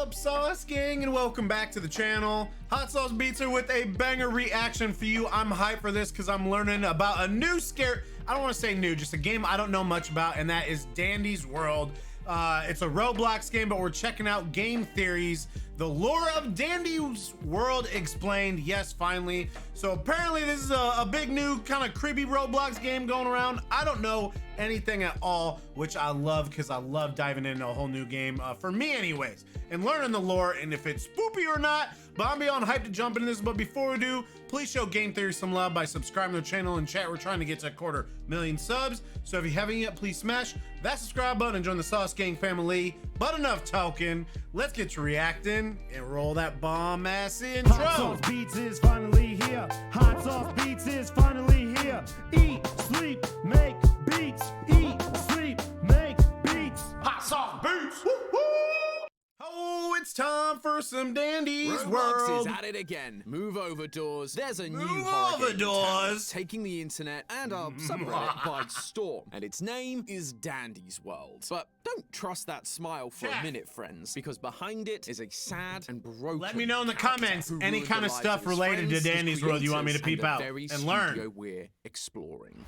up, Sauce Gang, and welcome back to the channel. Hot Sauce Beats here with a banger reaction for you. I'm hyped for this because I'm learning about a new I don't want to say new, just a game I don't know much about, and that is Dandy's World. It's a Roblox game, but we're checking out game theories. The lore of Dandy's World explained. Yes, finally. So apparently this is a big new kind of creepy Roblox game going around. I don't know anything at all, which I love because I love diving into a whole new game, for me anyways, and learning the lore and if it's spoopy or not. But I'm beyond hyped to jump into this. But before we do, please show Game Theory some love by subscribing to the channel and chat. We're trying to get to 250,000 subs. So if you haven't yet, please smash that subscribe button and join the Sauce Gang family. But enough talking. Let's get to reacting and roll that bomb ass intro. Hot Sauce Beats is finally here. Hot Sauce Beats is finally here. Eat, sleep, make beats. Eat, sleep, make beats. Hot Sauce Beats. Woo woo. Oh, it's time for some Dandy's Roblox World. is at it again. Move over doors. There's a new Move horror over game doors. taking the internet and our subreddit by storm. And its name is Dandy's World. But don't trust that smile for a minute, friends, because behind it is a sad and broken. Let me know in the character comments who any ruined kind the of lives stuff his related to friends, his Dandy's World you want me to creators, peep the out very and learn. studio we're exploring.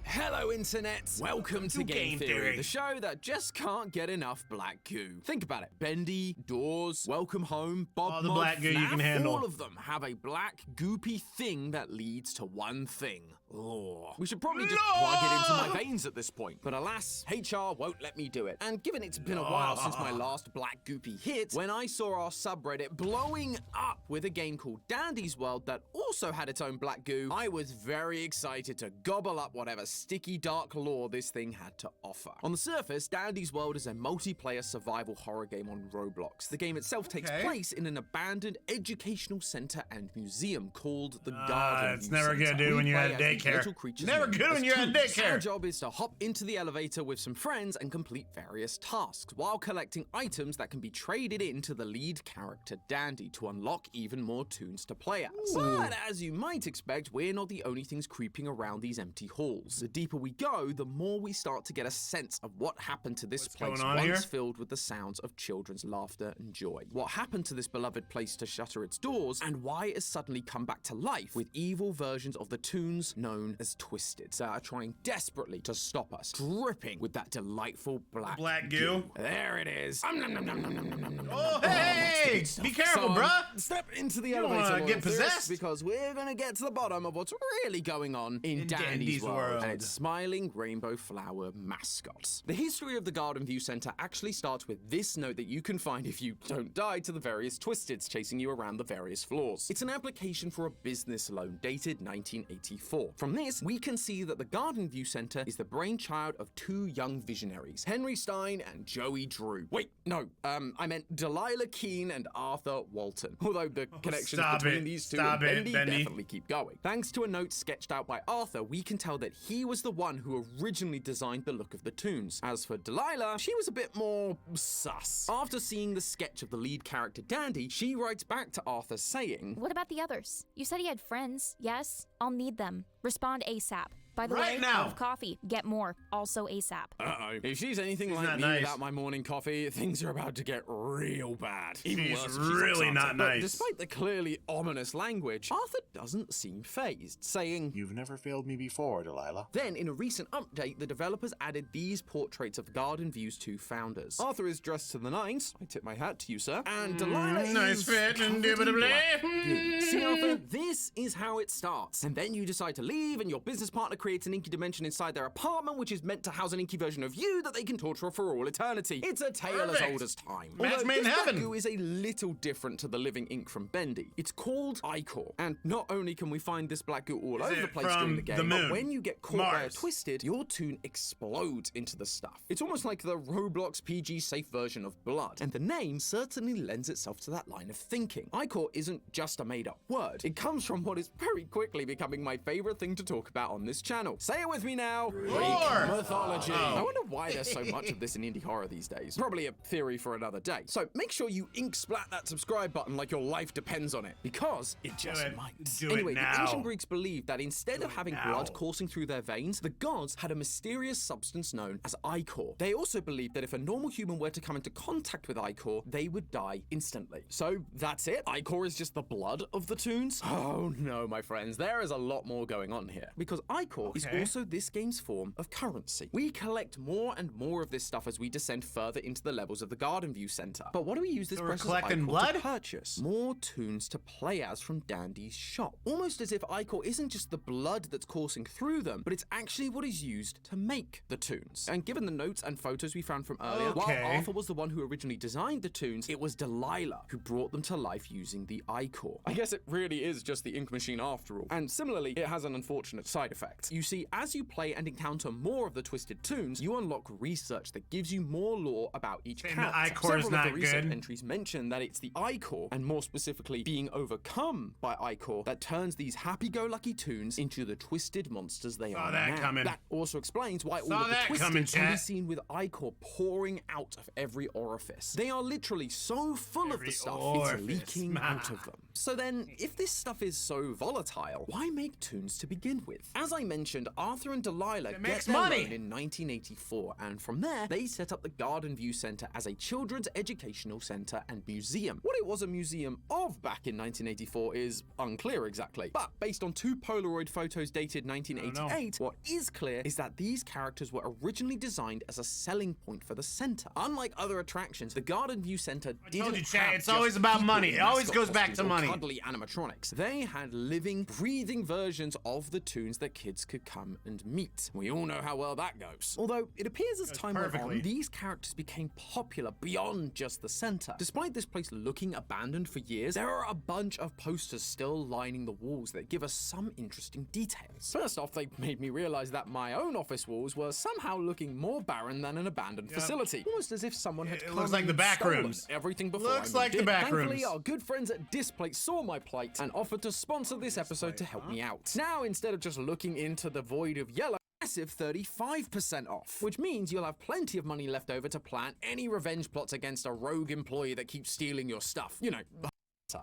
Hello, Internet. Welcome to Game Theory, the show that just can't get enough black goo. Think about it. Bendy, Doors, Welcome Home, Bob All the Mod, black goo you FNAF, can handle. all of them have a black, goopy thing that leads to one thing. Lore. We should probably just plug it into my veins at this point. But alas, HR won't let me do it. And given it's been a while since my last black goopy hit, when I saw our subreddit blowing up with a game called Dandy's World that also had its own black goo, I was very excited to gobble up whatever sticky dark lore this thing had to offer. On the surface, Dandy's World is a multiplayer survival horror game on Roblox. The game itself takes place in an abandoned educational center and museum called the Gardenview. It's never Center. good, dude, when We you're play at as these daycare. little creatures Never known good as when you're at toons. daycare. Our job is to hop into the elevator with some friends and complete various tasks while collecting items that can be traded into the lead character Dandy to unlock even more toons to play as. But as you might expect, we're not the only things creeping around these empty halls. The deeper we go, the more we start to get a sense of what happened to this place going on once here? filled with the sounds of children's laughter and joy. What happened to this beloved place to shutter its doors, and why it has suddenly come back to life with evil versions of the toons known as Twisted that are trying desperately to stop us, dripping with that delightful black goo. There it is. Oh, hey! Be careful, bruh. Step into the don't elevator, wanna loyal get theorists, possessed. because we're gonna get to the bottom of what's really going on in Dandy's Dandy's World World. and its smiling rainbow flower mascots. The history of the Gardenview Center actually starts with this note that you can find if you don't die to the various Twisteds chasing you around the various floors. It's an application for a business loan dated 1984. From this, we can see that the Gardenview Center is the brainchild of two young visionaries, Henry Stein and Joey Drew. Wait, no, I meant Delilah Keene and Arthur Walton. Although the connections between these two and Bendy definitely keep going. Thanks to a note sketched out by Arthur, we can tell that he was the one who originally designed the look of the toons. As for Delilah, she was a bit more sus. After seeing the sketch of the lead character Dandy, she writes back to Arthur saying, "What about the others? You said he had friends, yes? I'll need them. Respond ASAP. By the Right way, now. I have coffee. Get more. Also ASAP." uh-oh. If she's anything like not me nice. without my morning coffee, things are about to get real bad. Even She's worse if really she's not But nice. despite the clearly ominous language, Arthur doesn't seem fazed, saying, You've never failed me before, Delilah. Then, in a recent update, the developers added these portraits of Gardenview's two founders. Arthur is dressed to the nines. I tip my hat to you, sir. And Delilah nice is fit and covered in indubitably. black goo. See, Arthur, this is how it starts. And then you decide to leave, and your business partner creates an inky dimension inside their apartment, which is meant to house an inky version of you that they can torture for all eternity. It's a tale Perfect. as old as time. Match Although made in this black heaven. goo is a little different to the living ink from Bendy. It's called ichor. And not only can we find this black goo all over it the place from during the the game, moon? but when you get caught by a Mars? Twisted, your toon explodes into the stuff. It's almost like the Roblox PG safe version of blood, and the name certainly lends itself to that line of thinking. Ichor isn't just a made-up word. It comes from what is very quickly becoming my favorite thing to talk about on this channel. channel. Say it with me now. Greek mythology. I wonder why there's so much of this in indie horror these days. Probably a theory for another day. So make sure you ink splat that subscribe button like your life depends on it, because it just might. Anyway, the ancient Greeks believed that instead of having blood coursing through their veins, the gods had a mysterious substance known as ichor. They also believed that if a normal human were to come into contact with ichor, they would die instantly. So that's it? Ichor is just the blood of the toons? Oh no, my friends, there is a lot more going on here. Because ichor is also this game's form of currency. We collect more and more of this stuff as we descend further into the levels of the Gardenview Center. But what do we use this precious ichor to purchase? More toons to play as from Dandy's shop. Almost as if ichor isn't just the blood that's coursing through them, but it's actually what is used to make the toons. And given the notes and photos we found from earlier, while Arthur was the one who originally designed the toons, it was Delilah who brought them to life using the ichor. I guess it really is just the ink machine after all. And similarly, it has an unfortunate side effect. You see, as you play and encounter more of the twisted toons, you unlock research that gives you more lore about each character. Several of the research entries mention that it's the ichor, and more specifically being overcome by ichor, that turns these happy-go-lucky toons into the twisted monsters they are now. That also explains why all of the twisted can be seen with ichor pouring out of every orifice. They are literally so full of the stuff, it's leaking out of them. So then, if this stuff is so volatile, why make toons to begin with? As I mentioned, Arthur and Delilah get their loan in 1984, and from there, they set up the Gardenview Center as a children's educational center and museum. What it was a museum of back in 1984 is unclear exactly, but based on 2 Polaroid photos dated 1988, what is clear is that these characters were originally designed as a selling point for the center. Unlike other attractions, the Gardenview Center didn't have it's always about money. It always goes back to money. Cuddly animatronics. They had living, breathing versions of the toons that kids could come and meet. We all know how well that goes. Although it appears as time went on, these characters became popular beyond just the center. Despite this place looking abandoned for years, there are a bunch of posters still lining the walls that give us some interesting details. First off, they made me realize that my own office walls were somehow looking more barren than an abandoned facility. Almost as if someone had come looks like the back rooms. Everything before looks like the back rooms. Thankfully, our good friends at Displate saw my plight and offered to sponsor this episode to help me out. Now, instead of just looking into the void of yellow, massive 35% off, which means you'll have plenty of money left over to plan any revenge plots against a rogue employee that keeps stealing your stuff. You know,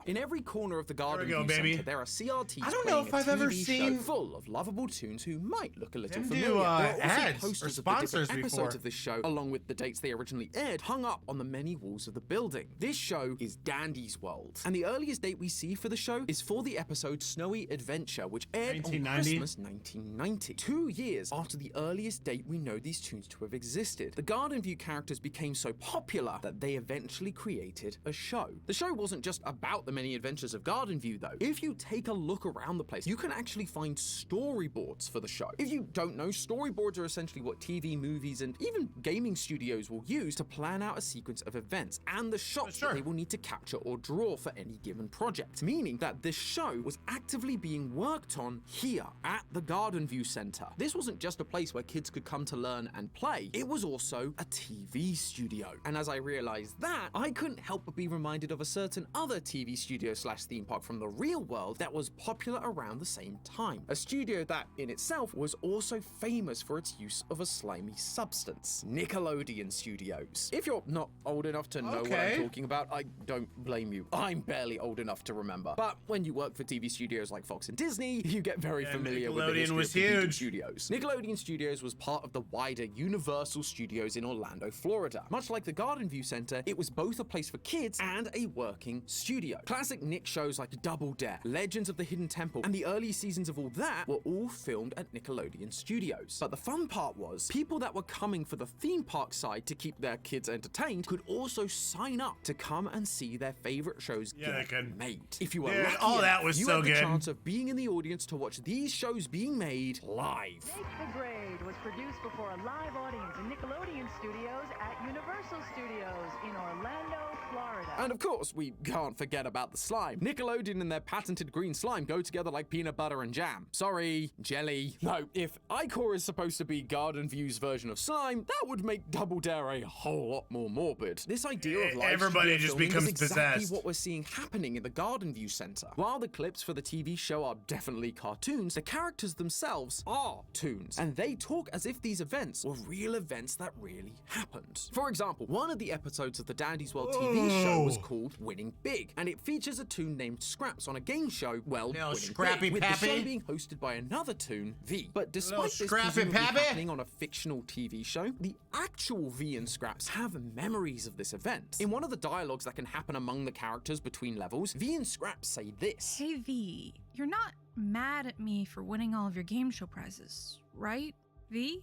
in every corner of the Gardenview Center, there are CRTs. I don't know if I've ever seen full of lovable toons who might look a little familiar. Do, there are also ads posters or of the different sponsors episodes of this show, along with the dates they originally aired, hung up on the many walls of the building. This show is Dandy's World, and the earliest date we see for the show is for the episode Snowy Adventure, which aired on Christmas 1990. 2 years after the earliest date we know these toons to have existed, the Gardenview characters became so popular that they eventually created a show. The show wasn't just about the many adventures of Gardenview, though. If you take a look around the place, you can actually find storyboards for the show. If you don't know, storyboards are essentially what TV, movies, and even gaming studios will use to plan out a sequence of events and the shots that they will need to capture or draw for any given project, meaning that this show was actively being worked on here at the Gardenview Center. This wasn't just a place where kids could come to learn and play, it was also a TV studio. And as I realized that, I couldn't help but be reminded of a certain other TV studio slash theme park from the real world that was popular around the same time. A studio that, in itself, was also famous for its use of a slimy substance. Nickelodeon Studios. If you're not old enough to know what I'm talking about, I don't blame you. I'm barely old enough to remember. But when you work for TV studios like Fox and Disney, you get very familiar with the history of computing studios. Nickelodeon Studios was part of the wider Universal Studios in Orlando, Florida. Much like the Gardenview Center, it was both a place for kids and a working studio. Classic Nick shows like Double Dare, Legends of the Hidden Temple, and the early seasons of all that were all filmed at Nickelodeon Studios. But the fun part was, people that were coming for the theme park side to keep their kids entertained could also sign up to come and see their favorite shows get made. If you were lucky, you had the chance of being in the audience to watch these shows being made live. Take the Grade was produced before a live audience in Nickelodeon Studios at Universal Studios in Orlando, Florida. And of course, we can't forget about the slime. Nickelodeon and their patented green slime go together like peanut butter and jam. Sorry, jelly. No, if ichor is supposed to be Gardenview's version of slime, that would make Double Dare a whole lot more morbid. This idea of live Everybody studio just filming becomes is exactly possessed. what we're seeing happening in the Gardenview Center. While the clips for the TV show are definitely cartoons, the characters themselves are toons, and they talk as if these events were real events that really happened. For example, one of the episodes of the Dandy's World TV show was called Winning Big, and it features a toon named Scraps on a game show, well, Little Winning Scrappy Big, with the Pappy. show being hosted by another toon, V. But despite this Scrappy presumably Pappy. happening on a fictional TV show, the actual V and Scraps have memories of this event. In one of the dialogues that can happen among the characters between levels, V and Scraps say this. Hey V, you're not mad at me for winning all of your game show prizes, right, V?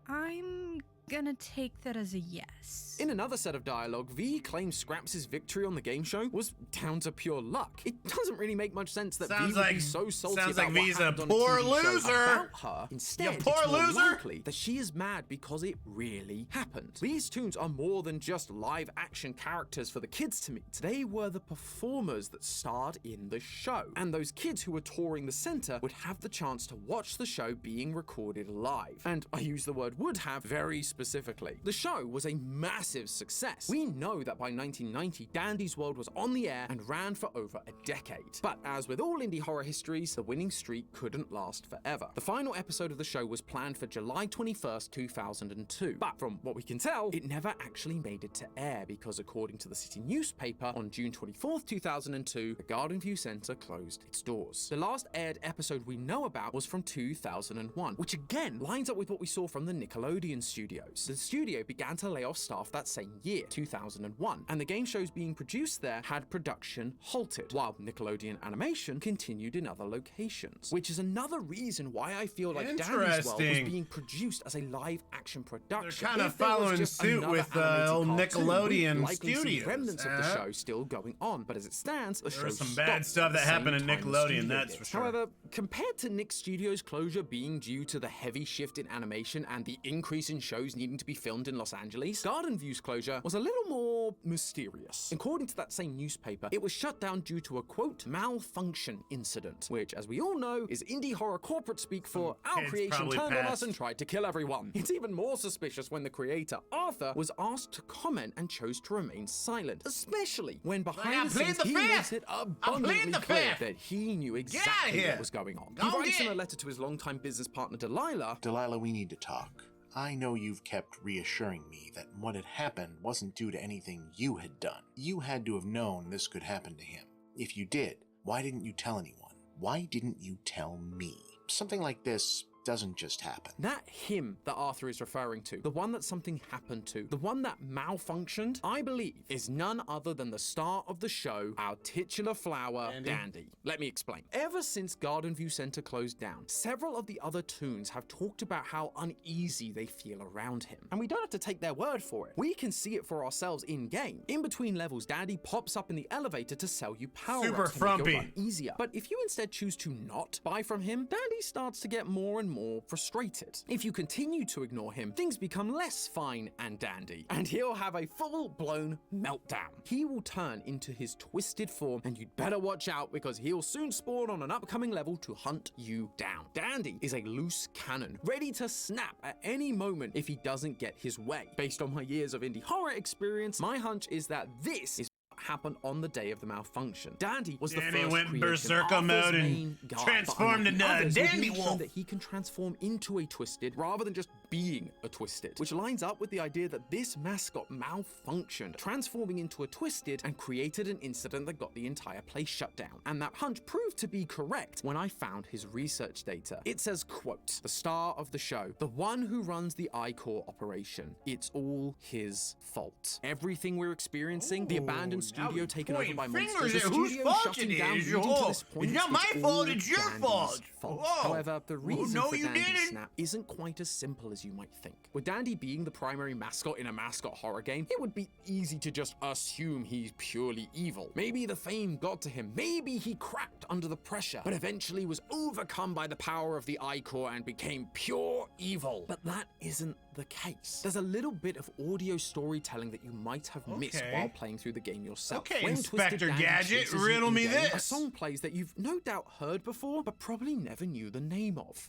I'm gonna take that as a yes. In another set of dialogue, V claims Scraps' victory on the game show was down to pure luck. It doesn't really make much sense that Sounds V would like- be so salty sounds about like what V's a happened on poor a TV show loser. about her. Instead, You poor it's more loser. likely that she is mad because it really happened. These toons are more than just live-action characters for the kids to meet. They were the performers that starred in the show, and those kids who were touring the center would have the chance to watch the show being recorded live. And I use the word would have very specifically. The show was a massive success. We know that by 1990, Dandy's World was on the air and ran for over a decade. But as with all indie horror histories, the winning streak couldn't last forever. The final episode of the show was planned for July 21st, 2002. But from what we can tell, it never actually made it to air because according to the city newspaper, on June 24th, 2002, the Gardenview Center closed its doors. The last aired episode we know about was from 2001, which again lines up with what we saw from the Nickelodeon studios. The studio began to lay off staff that same year, 2001, and the game shows being produced there had production halted, while Nickelodeon Animation continued in other locations, which is another reason why I feel like Dandy's World was Interesting. being produced as a live-action production. They're kind of If there was following just suit another with animated old cartoon, Nickelodeon we'd likely see studios. remnants of the show still going on, but as it stands, the show was some stopped bad stuff at the that happened same in time the Nickelodeon, studio that's did. for sure. However, compared to Nick Studios' closure being due to the heavy shift in animation and the increase in shows needing to be filmed in Los Angeles, Gardenview's closure was a little more mysterious. According to that same newspaper, it was shut down due to a quote malfunction incident, which, as we all know, is indie horror corporate speak for our kids creation probably turned on us passed. and tried to kill everyone. It's even more suspicious when the creator, Arthur, was asked to comment and chose to remain silent, especially when behind the plead scenes the he fifth. makes it I plead abundantly the clear fifth. that he knew exactly here. what was going on. Go He writes get in a it. letter to his longtime business partner Delilah, Delilah, we need to talk. I know you've kept reassuring me that what had happened wasn't due to anything you had done. You had to have known this could happen to him. If you did, why didn't you tell anyone? Why didn't you tell me? Something like this doesn't just happen. that him that Arthur is referring to, the one that something happened to, the one that malfunctioned, I believe, is none other than the star of the show, our titular flower, Dandy. Let me explain. Ever since Gardenview Center closed down, several of the other toons have talked about how uneasy they feel around him. And we don't have to take their word for it. We can see it for ourselves in-game. In between levels, Dandy pops up in the elevator to sell you power Super ups to make your frumpy. run easier. But if you instead choose to not buy from him, Dandy starts to get more and more frustrated. If you continue to ignore him, things become less fine and dandy, and he'll have a full-blown meltdown. He will turn into his twisted form, and you'd better watch out because he'll soon spawn on an upcoming level to hunt you down. Dandy is a loose cannon, ready to snap at any moment if he doesn't get his way. Based on my years of indie horror experience, my hunch is that this is happened on the day of the malfunction. Dandy was the Dandy first went creation, berserker Arthur's mode and main guy, transformed but unlike into the others, Dandy we've shown Wolf. that he can transform into a twisted rather than just being a twisted, which lines up with the idea that this mascot malfunctioned, transforming into a twisted and created an incident that got the entire place shut down. And that hunch proved to be correct when I found his research data. It says, quote, the star of the show, the one who runs the ichor operation, it's all his fault. Everything we're experiencing, the abandoned studio taken over by monsters, the studio shutting down leading to this point, It's not my all fault, it's your Dandy's fault. fault. Whoa. However, the reason no, for you Dandy's didn't. snap isn't quite as simple as as you might think. With Dandy being the primary mascot in a mascot horror game, it would be easy to just assume he's purely evil. Maybe the fame got to him, maybe he cracked under the pressure, but eventually was overcome by the power of the ichor and became pure evil. But that isn't the case. There's a little bit of audio storytelling that you might have missed while playing through the game yourself. Okay, When Inspector Twisted Dandy Gadget, chases you riddle me in-game, this. A song plays that you've no doubt heard before, but probably never knew the name of.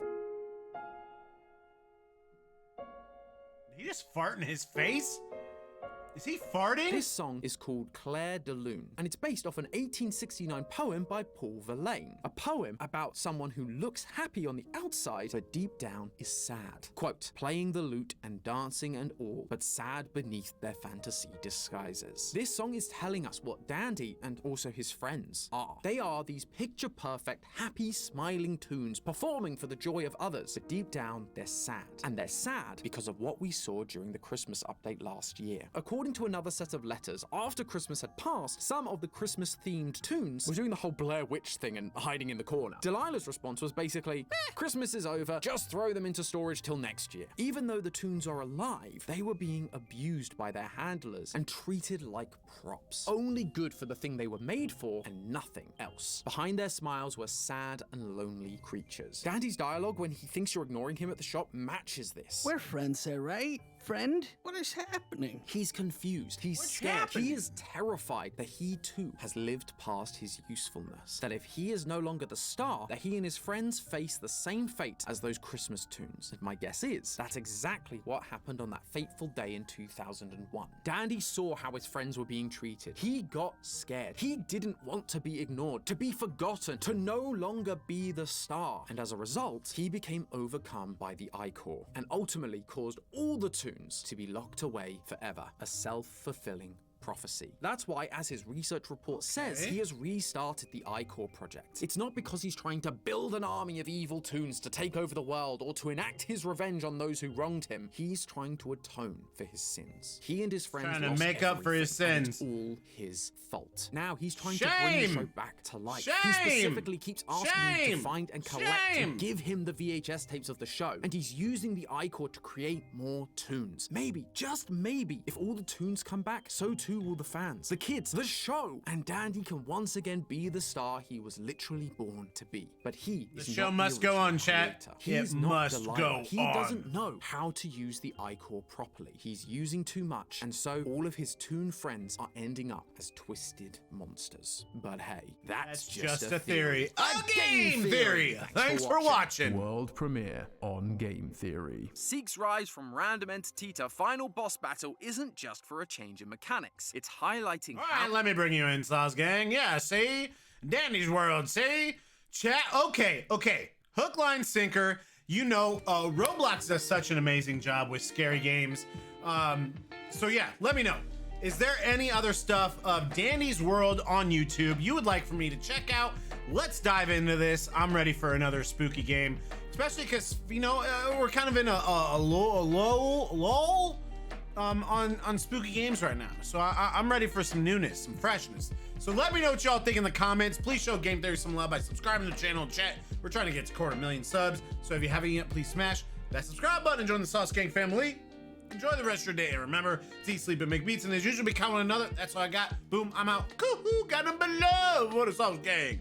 Did he just fart in his face? Is he farting? This song is called Claire de Lune, and it's based off an 1869 poem by Paul Verlaine, a poem about someone who looks happy on the outside, but deep down is sad. Quote, playing the lute and dancing and all, but sad beneath their fantasy disguises. This song is telling us what Dandy, and also his friends, are. They are these picture-perfect, happy, smiling toons performing for the joy of others, but deep down, they're sad. And they're sad because of what we saw during the Christmas update last year. According to another set of letters, after Christmas had passed, some of the Christmas-themed toons were doing the whole Blair Witch thing and hiding in the corner. Delilah's response was basically, Christmas is over, just throw them into storage till next year. Even though the toons are alive, they were being abused by their handlers and treated like props. Only good for the thing they were made for and nothing else. Behind their smiles were sad and lonely creatures. Dandy's dialogue when he thinks you're ignoring him at the shop matches this. We're friends, right? Friend? What is happening? He's confused, he's scared, he is terrified that he too has lived past his usefulness. That if he is no longer the star, that he and his friends face the same fate as those Christmas toons. And my guess is, that's exactly what happened on that fateful day in 2001. Dandy saw how his friends were being treated. He got scared. He didn't want to be ignored, to be forgotten, to no longer be the star. And as a result, he became overcome by the ichor, and ultimately caused all the toons to be locked away forever, a self-fulfilling prophecy. That's why, as his research report says, he has restarted the ichor project. It's not because he's trying to build an army of evil toons to take over the world or to enact his revenge on those who wronged him. He's trying to atone for his sins. He and his friends Trying to lost make up for his everything, and sins. it's all his fault. Now he's trying to bring the show back to life. He specifically keeps asking you to find and collect and give him the VHS tapes of the show, and he's using the ichor to create more toons. Maybe, just maybe, if all the toons come back, so too will the fans, the kids, the show, and Dandy can once again be the star he was literally born to be. But he is The show not must the go on, original chat. creator. He's It not must Delilah. go He on. doesn't know how to use the ichor properly. He's using too much, and so all of his toon friends are ending up as twisted monsters. But hey, that's just a theory. A game theory. Thanks for watching. World premiere on Game Theory. Seek's rise from random entity to final boss battle isn't just for a change in mechanics. It's highlighting All right, let me bring you in, Sauce Gang. Yeah, see? Dandy's World, see? Chat, okay. Hook, line, sinker. You know, Roblox does such an amazing job with scary games. So yeah, let me know. Is there any other stuff of Dandy's World on YouTube you would like for me to check out? Let's dive into this. I'm ready for another spooky game, especially because, you know, we're kind of in a lull on spooky games right now. So I'm ready for some newness, some freshness. So let me know what y'all think in the comments. Please show Game Theory some love by subscribing to the channel and chat. We're trying to get to 250,000 subs. So if you haven't yet, please smash that subscribe button and join the Sauce Gang family. Enjoy the rest of your day. And remember to eat, sleep, and make beats. And as usual, be kind one another. That's all I got. Boom, I'm out. Got them below. What a Sauce Gang.